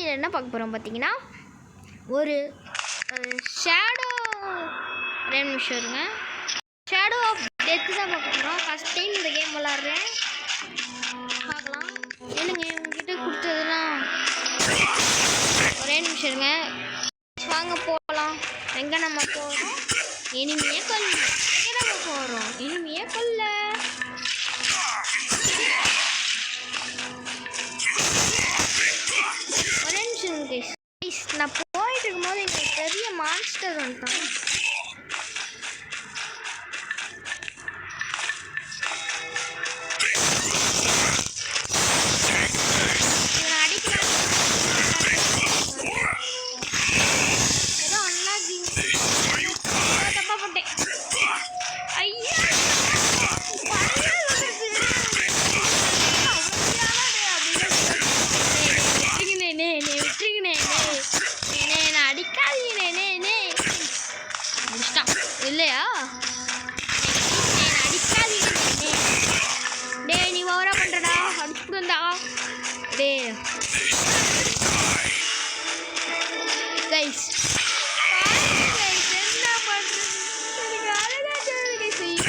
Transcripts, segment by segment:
வீடியோவில் என்ன பார்க்க போகிறோம் பார்த்தீங்கன்னா, ஒரு ஷேடோ 2 நிமிஷம் இருங்க. ஷேடோ ஆஃப் டெத்து தான் பார்க்க போகிறோம். ஃபஸ்ட் டைம் இந்த கேம் விளாட்றேன், பார்க்கலாம். என்னங்க உங்ககிட்ட கொடுத்ததுலாம் ஒரே நிமிஷம் இருங்க. வாங்க போகலாம். எங்கே நம்ம போகிறோம்? இனிமையே கொல்ல. எங்கே நம்ம போகிறோம்? இனிமையே கொல்ல. ஒரே நிமிஷம் கைஸ். நான் போயிட்டு இருக்கும்போது இங்கே பெரிய மான்ஸ்டர் வந்துட்டான். இல்லையா அடிக்காதீங்க. டே நீ ஓவரா பண்றடா, அடிச்சுடா. டே கைஸ் என்ன பண்றது? எனக்கு அழகா தெரியுது கைஸ்.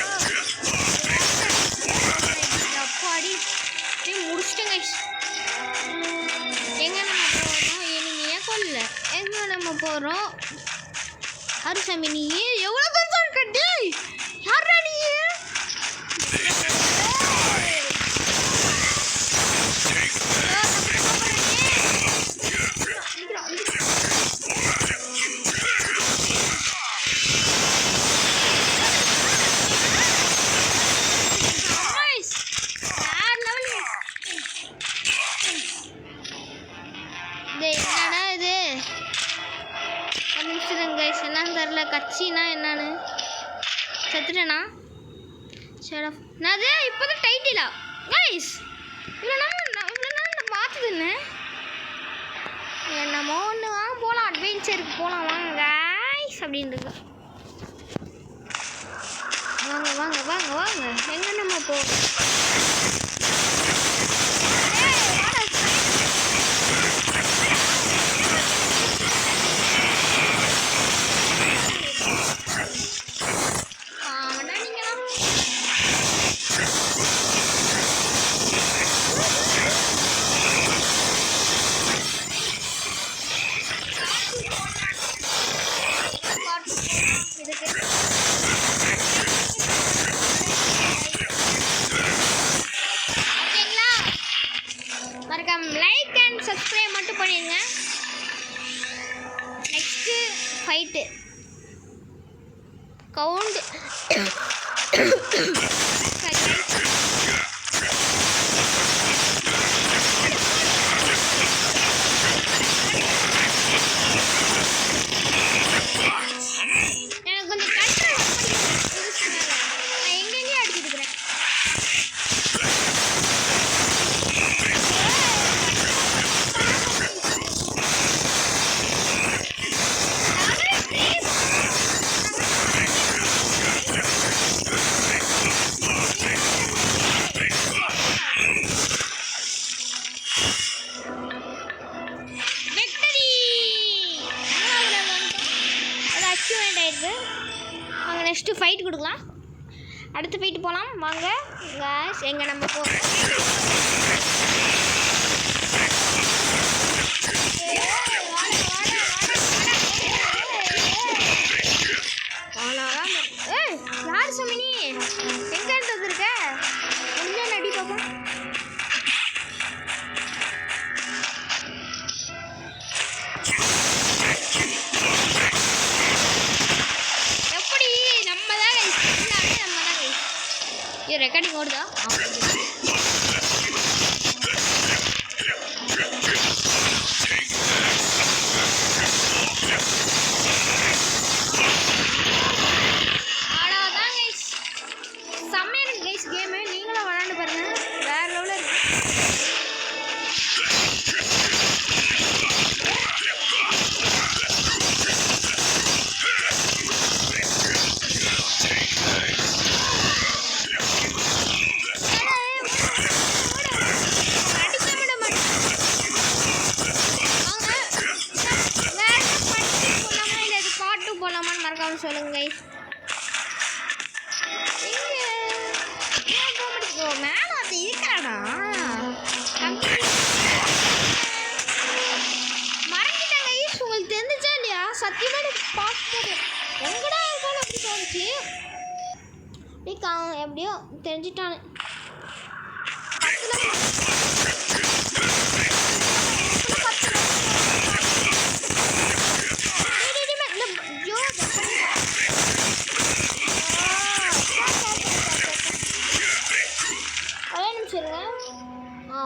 அப்பாடி டே முடிச்சிட்டேன் கைஸ். எங்க நம்ம போறோம்? இனிமையா கொல்ல. எங்க நம்ம போறோம்? ஹரிசாமி நீ எவ்வளவு பெருசா இருக்க? டேய் யாரா நீ? என்னடா இது? என்னன்னு தெரில. கட்சினா என்னன்னு செத்துட்டேனா? சரி நான் இப்போதான் டைட்டிலா கைஸ்? இல்லைனா நான் பார்த்துதுன்னு என்னமோ ஒன்று. வாங்க போகலாம், அட்வென்ச்சருக்கு போகலாம் வாங்க கைஸ் அப்படின்றது. வாங்க வாங்க வாங்க வாங்க. எங்கே நம்ம போகணும்? லைக் அண்ட் சப்ஸ்கிரைப் மட்டும் பண்ணிடுங்க. Next fight count. எனக்கு கொஞ்சம் கஷ்டம். நான் எங்கெங்கேயும் அடிச்சுட்டுக்கிறேன். வாங்க நெக்ஸ்ட்டு ஃபைட் கொடுக்கலாம். அடுத்து ஃபைட்டு போகலாம் வாங்க காய்ஸ். எங்கே நம்ம போகிறோம்? யார் சமினி எங்கே வந்துருக்க? கொஞ்சம் நடி பார்ப்போம். ரெக்கார்டிங் ஓடுதா? அவ்வளோதான் கைஸ். செம்மையா இருக்கு கைஸ் கேமு. நீங்களும் விளாண்டு பாருங்க, வேற லெவலில் இருக்கு. சத்தியமாக எனக்கு பார்க்கும்போது எங்கடா இருக்கான்னு அப்படி தோணுச்சு. அப்படியே எப்படியோ தெரிஞ்சிட்டானு.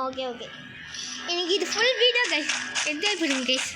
ஓகே ஓகே, எனக்கு இது ஃபுல் வீடியோ கைஸ், என்ஜாய் பண்ணுங்க கைஸ்.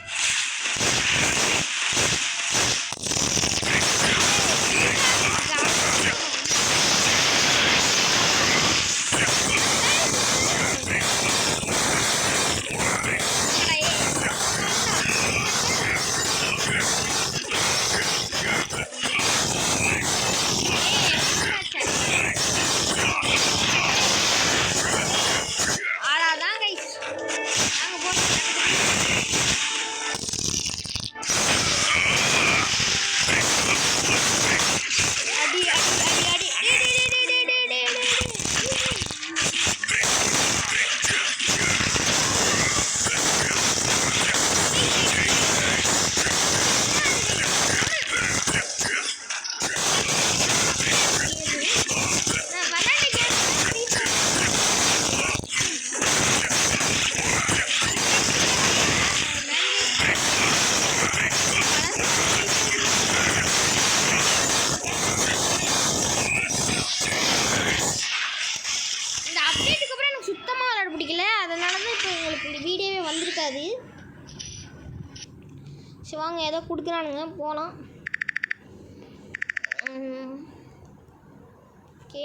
வாங்க ஏதோ கொடுக்குறானுங்க போகலாம். ஓகே,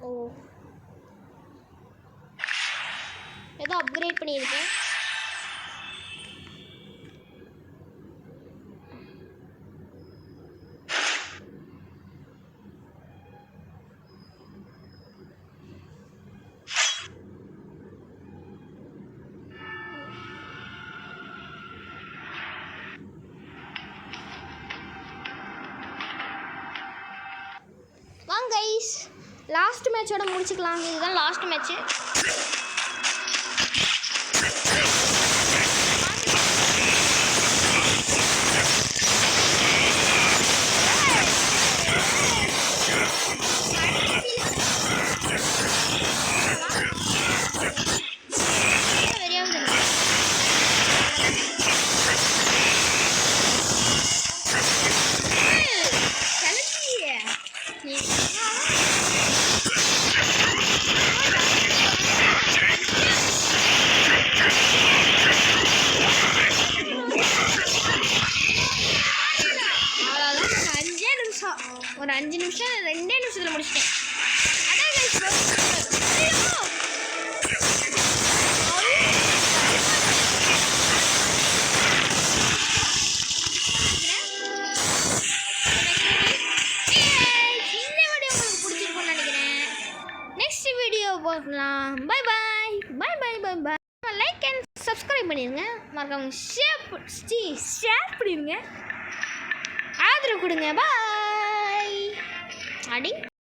ஓ ஏதோ அப்கிரேட் பண்ணியிருக்கேன். வாங்க கைஸ், லாஸ்ட் மேட்சோட முடிச்சுக்கலாம். இதுதான் லாஸ்ட் மேட்ச்சு. ஒரு 5 நிமிஷம் 2 நிமிஷத்தில் முடிச்சிட்டேன். இந்த வீடியோ உங்களுக்கு பிடிச்சிருக்கும்னு நினைக்கிறேன். நெக்ஸ்ட் வீடியோ பார்க்கலாம். Bye bye bye bye bye bye. Like and subscribe பண்ணிடுங்க. மறக்காம ஷேர் பண்ணிடுங்க. ஆதரவு கொடுங்க. பாய். அடி